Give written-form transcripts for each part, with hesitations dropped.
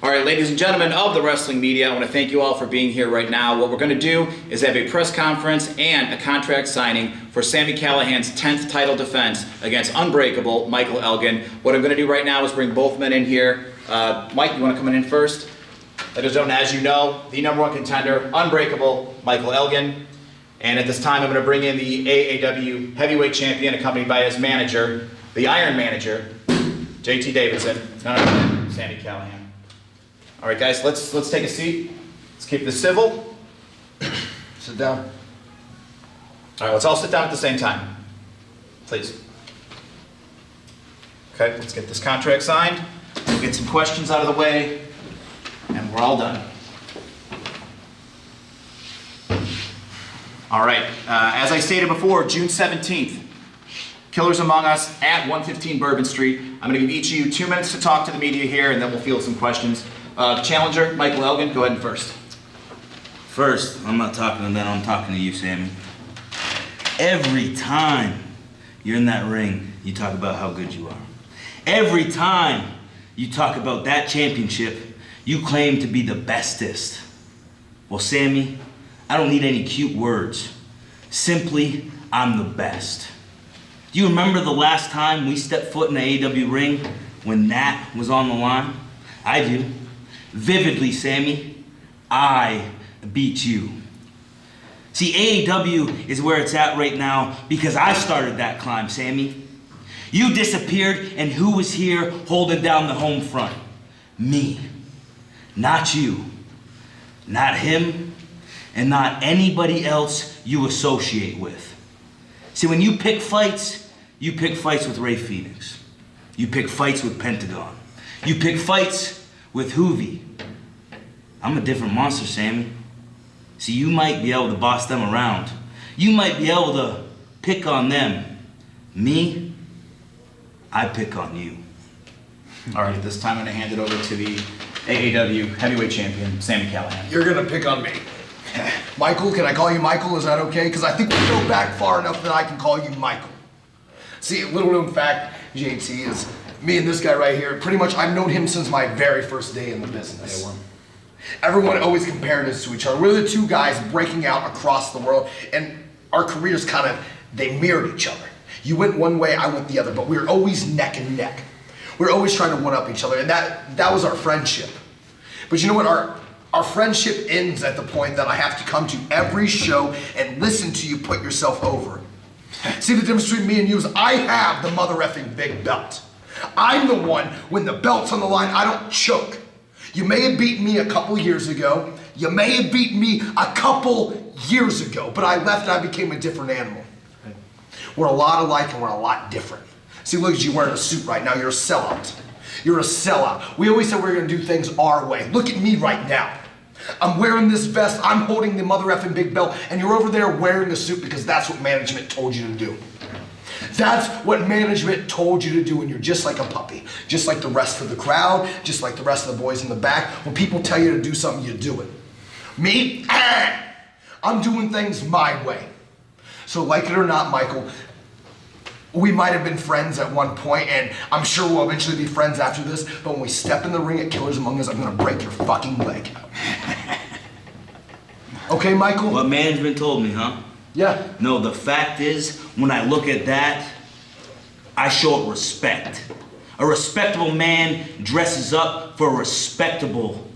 All right, ladies and gentlemen of the wrestling media, I want to thank you all for being here right now. What we're going to do is have a press conference and a contract signing for Sami Callahan's 10th title defense against Unbreakable Michael Elgin. What I'm going to do right now is bring both men in here. Mike, you want to come in first? Ladies and gentlemen, as you know, the #1 contender, Unbreakable Michael Elgin. And at this time, I'm going to bring in the AAW Heavyweight Champion, accompanied by his manager, the Iron Manager, JT Davidson, none other than Sami Callahan. All right, guys, let's take a seat. Let's keep this civil. Sit down. All right, let's all sit down at the same time, please. Okay, let's get this contract signed. We'll get some questions out of the way, and we're all done. All right, as I stated before, June 17th, Killers Among Us at 115 Bourbon Street. I'm going to give each of you 2 minutes to talk to the media here, and then we'll field some questions. Challenger, Michael Elgin, go ahead and first. First, I'm not talking to them, I'm talking to you, Sami. Every time you're in that ring, you talk about how good you are. Every time you talk about that championship, you claim to be the bestest. Well, Sami, I don't need any cute words. Simply, I'm the best. Do you remember the last time we stepped foot in the AAW ring when that was on the line? I do. Vividly, Sami, I beat you. See, AAW is where it's at right now because I started that climb, Sami. You disappeared, and who was here holding down the home front? Me. Not you. Not him, and not anybody else you associate with. See, when you pick fights with Ray Phoenix. You pick fights with Pentagon. You pick fights with Hoovy. I'm a different monster, Sami. See, you might be able to boss them around. You might be able to pick on them. Me, I pick on you. All right, at this time I'm going to hand it over to the AAW Heavyweight Champion, Sami Callahan. You're gonna pick on me. Michael, can I call you Michael? Is that okay? Because I think we go back far enough that I can call you Michael. See, a little known fact, JT, is me and this guy right here, pretty much I've known him since my very first day in the business. Everyone always compared us to each other. We're the two guys breaking out across the world, and our careers they mirrored each other. You went one way, I went the other, but we were always neck and neck. We were always trying to one-up each other, and that was our friendship. But you know what? Our friendship ends at the point that I have to come to every show and listen to you put yourself over. See, the difference between me and you is I have the mother effing big belt. I'm the one, when the belt's on the line, I don't choke. You may have beaten me a couple years ago. You may have beaten me a couple years ago, but I left and I became a different animal. We're a lot alike and we're a lot different. See, look at you wearing a suit right now. You're a sellout. You're a sellout. We always said we were going to do things our way. Look at me right now. I'm wearing this vest, I'm holding the mother effing big belt, and you're over there wearing a suit because that's what management told you to do. That's what management told you to do, and you're just like a puppy. Just like the rest of the crowd, just like the rest of the boys in the back. When people tell you to do something, you do it. Me? I'm doing things my way. So like it or not, Michael, we might have been friends at one point, and I'm sure we'll eventually be friends after this, but when we step in the ring at Killers Among Us, I'm gonna break your fucking leg. Okay, Michael? What management told me, huh? Yeah. No, the fact is, when I look at that, I show it respect. A respectable man dresses up for a respectable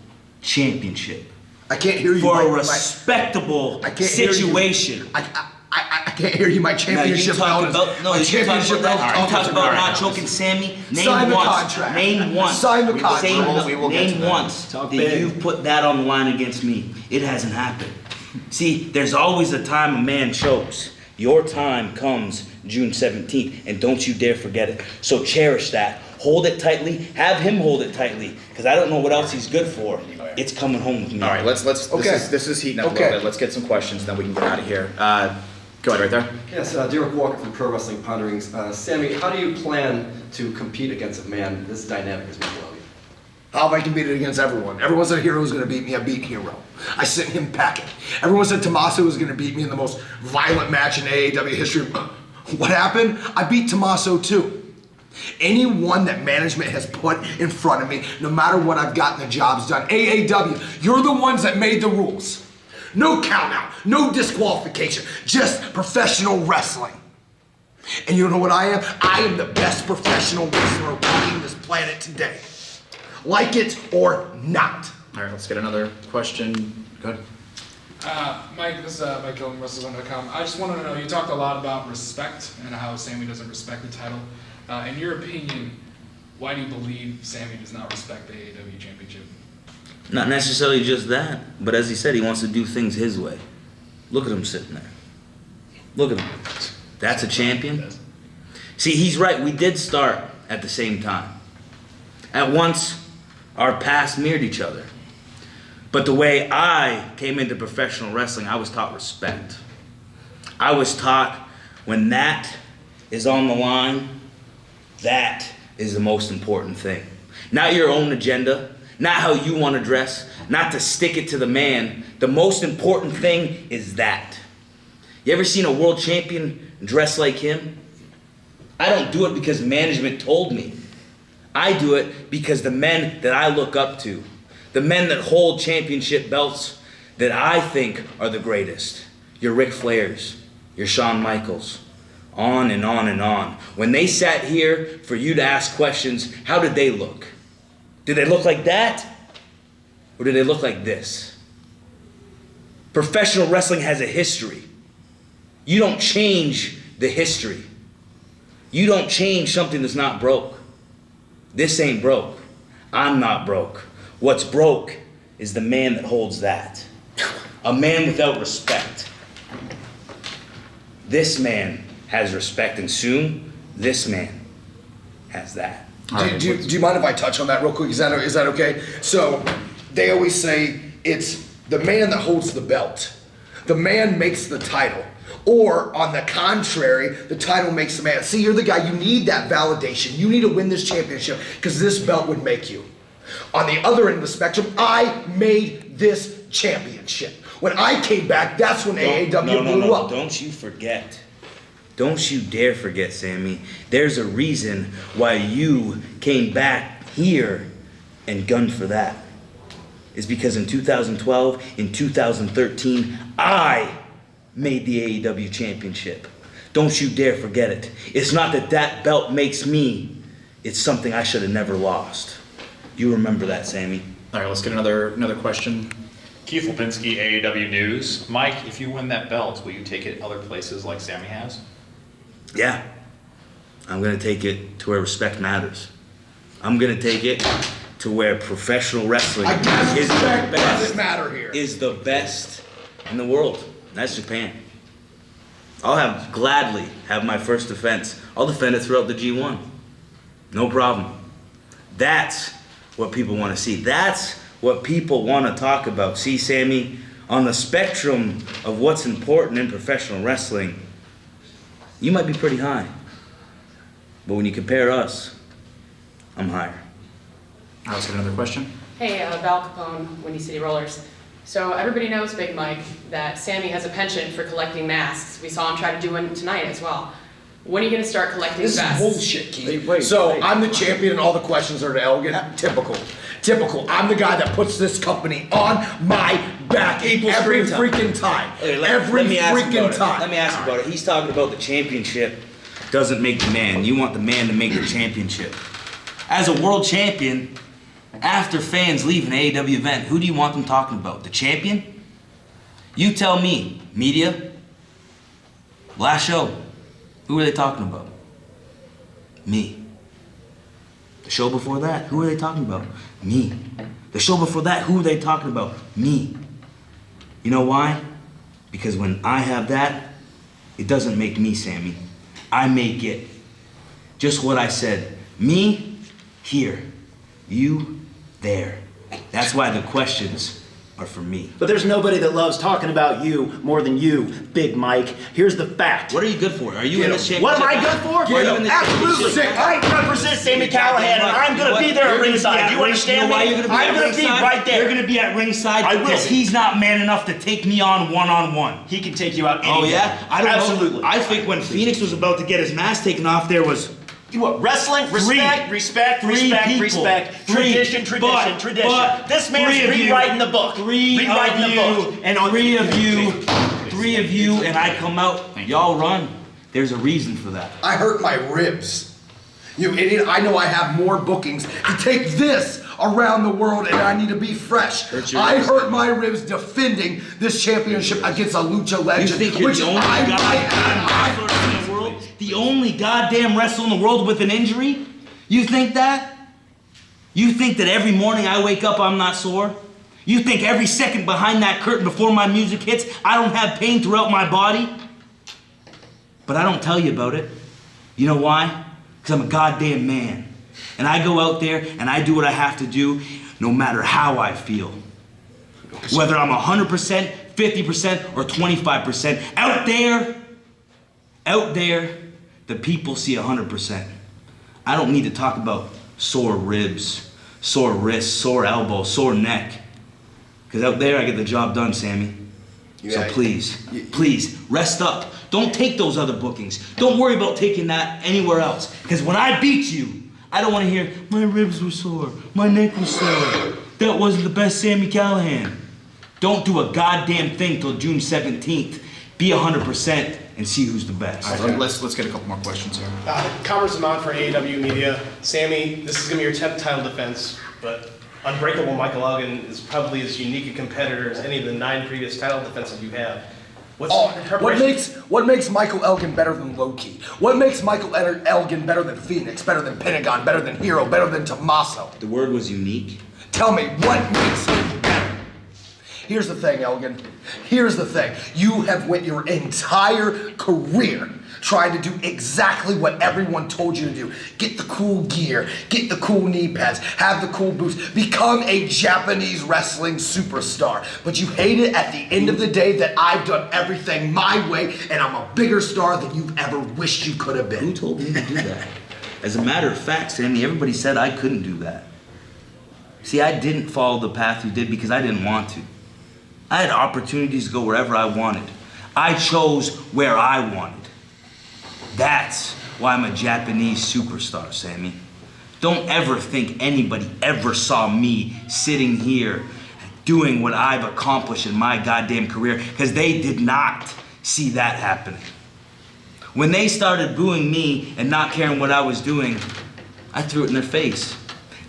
championship. I can't hear you. For a respectable situation. I can't hear you. My championship belt. You talk about not choking Sami. Name once. Name once. Sign the contract. Name once that you've put that on the line against me. It hasn't happened. See, there's always a time a man chokes. Your time comes June 17th, and don't you dare forget it. So cherish that. Hold it tightly. Have him hold it tightly, because I don't know what else he's good for. It's coming home with me. All right, let's. Okay. This is heating up a little bit. Let's get some questions, and then we can get out of here. Go ahead, right there. Yes, Derek Walker from Pro Wrestling Ponderings. Sami, how do you plan to compete against a man this dynamic as Michael Elgin? How if I compete against everyone? Everyone said Hero was going to beat me. I beat Hero. I sent him packing. Everyone said Tommaso was going to beat me in the most violent match in AAW history. What happened? I beat Tommaso too. Anyone that management has put in front of me, no matter what, I've gotten the jobs done. AAW, you're the ones that made the rules. No count out, no disqualification, just professional wrestling. And you know what I am? I am the best professional wrestler walking this planet today. Like it or not. All right, let's get another question. Go ahead. Mike, this is Mike Elgin, WrestleZone.com. I just wanted to know, you talked a lot about respect and how Sami doesn't respect the title. In your opinion, why do you believe Sami does not respect the AAW Championship? Not necessarily just that, but as he said, he wants to do things his way. Look at him sitting there. Look at him. That's a champion? See, he's right. We did start at the same time. At once, our paths mirrored each other. But the way I came into professional wrestling, I was taught respect. I was taught when that is on the line, that is the most important thing. Not your own agenda, not how you want to dress, not to stick it to the man. The most important thing is that. You ever seen a world champion dress like him? I don't do it because management told me. I do it because the men that I look up to, the men that hold championship belts that I think are the greatest, your Ric Flairs, your Shawn Michaels, on and on and on. When they sat here for you to ask questions, how did they look? Did they look like that? Or did they look like this? Professional wrestling has a history. You don't change the history. You don't change something that's not broke. This ain't broke. I'm not broke. What's broke is the man that holds that. A man without respect. This man has respect, and soon this man has that. Do you mind if I touch on that real quick? Is that okay? So they always say it's the man that holds the belt. The man makes the title. Or, on the contrary, the title makes the man. See, you're the guy, you need that validation. You need to win this championship because this belt would make you. On the other end of the spectrum, I made this championship. When I came back, that's when AAW blew up. Don't you forget. Don't you dare forget, Sami. There's a reason why you came back here and gunned for that. It's because in 2012, in 2013, I made the AAW Championship. Don't you dare forget it. It's not that that belt makes me. It's something I should have never lost. You remember that, Sami. All right, let's get another question. Keith Lipinski, AAW News. Mike, if you win that belt, will you take it other places like Sami has? Yeah. I'm going to take it to where respect matters. I'm going to take it to where professional wrestling I guess is the respect best. doesn't matter here. Is the best in the world. That's Japan. I'll gladly have my first defense. I'll defend it throughout the G1. No problem. That's what people want to see. That's what people want to talk about. See, Sami, on the spectrum of what's important in professional wrestling, you might be pretty high. But when you compare us, I'm higher. All right, let's get another question. Hey, Val Capone, Windy City Rollers. So everybody knows, Big Mike, that Sami has a penchant for collecting masks. We saw him try to do one tonight as well. When are you going to start collecting This vests? is bullshit, Keith. I'm the champion and all the questions are to Elgin. Typical. I'm the guy that puts this company on my back every freaking time. Every freaking time. Let me ask you about it. He's talking about the championship doesn't make the man. You want the man to make the championship. As a world champion, after fans leave an AAW event, who do you want them talking about? The champion? You tell me, media. Last show, who were they talking about? Me. The show before that, who were they talking about? Me. The show before that, who were they talking about? Me. You know why? Because when I have that, it doesn't make me, Sami. I make it. Just what I said. Me, here. You, there. That's why the questions are for me. But there's nobody that loves talking about you more than you, Big Mike. Here's the fact. What are you good for? Are you in this championship? What am I good for? Are you in this Absolutely. championship? I represent Sami Callahan, and I'm going to be there at ringside. You understand me? I'm going to be right there. You're going to be at ringside? I will. Because he's not man enough to take me on one-on-one. He can take you out anywhere. Oh, yeah? I don't Absolutely. know. I think when Phoenix was about to get his mask taken off, there was What, wrestling? Respect, respect, respect, respect. Tradition, tradition, tradition. This man's rewriting the book. Three of you, and I come out, y'all run. There's a reason for that. I hurt my ribs. You idiot, I know I have more bookings to take this around the world and I need to be fresh. I hurt my ribs defending this championship against a lucha legend. You think you're the only goddamn wrestler in the world? The only goddamn wrestler in the world with an injury? You think that? You think that every morning I wake up I'm not sore? You think every second behind that curtain before my music hits I don't have pain throughout my body? But I don't tell you about it. You know why? Because I'm a goddamn man. And I go out there and I do what I have to do no matter how I feel. Whether I'm 100%, 50%, or 25%. Out there, the people see 100%. I don't need to talk about sore ribs, sore wrists, sore elbow, sore neck. Because out there I get the job done, Sammy. So please, rest up. Don't take those other bookings. Don't worry about taking that anywhere else. Because when I beat you, I don't want to hear, my ribs were sore, my neck was sore. That wasn't the best Sami Callahan. Don't do a goddamn thing till June 17th. Be 100% and see who's the best. All right, let's get a couple more questions here. Commerce amount for AAW Media. Sammy, this is going to be your 10th title defense, but Unbreakable Michael Elgin is probably as unique a competitor as any of the 9 previous title defenses you have. What makes Michael Elgin better than Loki? What makes Michael Elgin better than Phoenix, better than Pentagon, better than Hero, better than Tommaso? The word was unique. Tell me, what makes him better? Here's the thing, Elgin. Here's the thing. You have went your entire career trying to do exactly what everyone told you to do. Get the cool gear, get the cool knee pads, have the cool boots, become a Japanese wrestling superstar. But you hate it at the end of the day that I've done everything my way and I'm a bigger star than you've ever wished you could have been. Who told me to do that? As a matter of fact, Sammy, everybody said I couldn't do that. See, I didn't follow the path you did because I didn't want to. I had opportunities to go wherever I wanted. I chose where I wanted. That's why I'm a Japanese superstar, Sammy. Don't ever think anybody ever saw me sitting here doing what I've accomplished in my goddamn career, because they did not see that happening. When they started booing me and not caring what I was doing, I threw it in their face.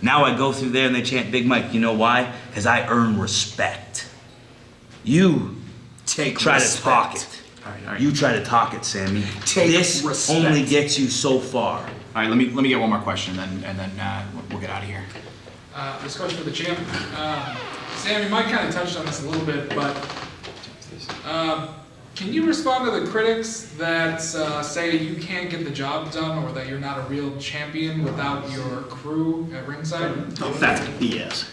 Now I go through there and they chant Big Mike. You know why? Because I earn respect. You try to talk it. All right. You try to talk it, Sammy. This only gets you so far. All right, let me get one more question, and then we'll get out of here. This question for the champ. Sammy, Mike kind of touched on this a little bit, but can you respond to the critics that say you can't get the job done or that you're not a real champion without your crew at ringside? Oh, that's BS.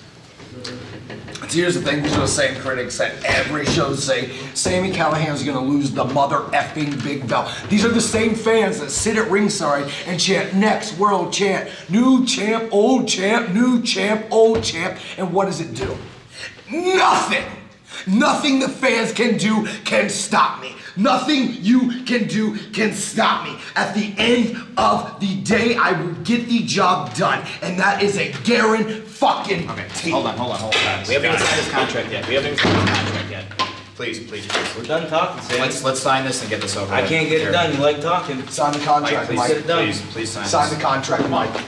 So here's the thing, these are the same critics that every show say, Sami Callahan's gonna lose the mother effing big belt. These are the same fans that sit at ringside and chant, next world champ, new champ, old champ, new champ, old champ, and what does it do? Nothing! Nothing the fans can do can stop me. Nothing you can do can stop me. At the end of the day, I will get the job done, and that is a guarantee. Okay, hold on. We haven't even signed this contract yet. Please. We're done talking, Sammy. Let's sign this and get this over. I can't get it done. You like talking. Sign the contract, Mike. Mike. Get it done. Please sign Sign this. the contract, Mike.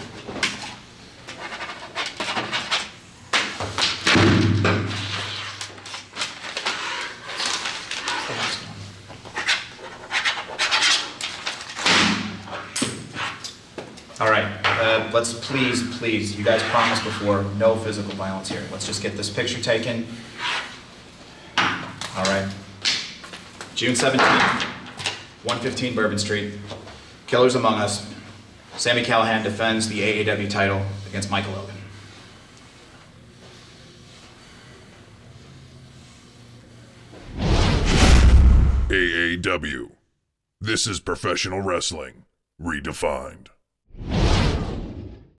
All right, let's please, you guys promised before, no physical violence here. Let's just get this picture taken. All right. June 17th, 115 Bourbon Street. Killers Among Us. Sami Callahan defends the AAW title against Michael Elgin. AAW. This is professional wrestling redefined.